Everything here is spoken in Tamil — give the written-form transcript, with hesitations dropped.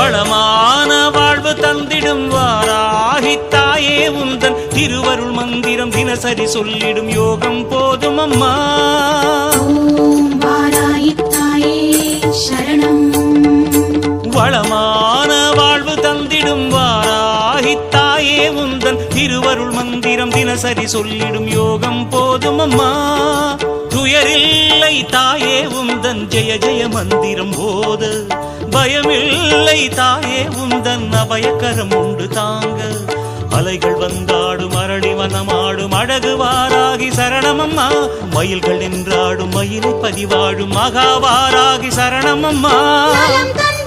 வளமான வாழ்வு தந்திடும் வாராகி தாயே உந்தன் திருவருள் மந்திரம் தினசரி சொல்லிடும் யோகம் போதும் அம்மா. ஓம் வாராகி தாயே சரணம். வளமான வாழ்வு தந்திடும் வாராகி தாயே உந்தன் திருவருள் மந்திரம் தினசரி சொல்லிடும் யோகம் போதும் அம்மா. துயரில்லை தாயே உந்தன் ஜெய ஜெய மந்திரம் போத, பயமில்லை தாயே உந்தன் அபயக்கரம் உண்டு தாங்க. அலைகள் வந்தாடும் அரளி வனமாடும் அழகு வாராகி சரணமம்மா. மயில்கள் என்றாடும் மயிலை பதிவாடும் மகாவாராகி சரணமம்மா. நலம் தந்த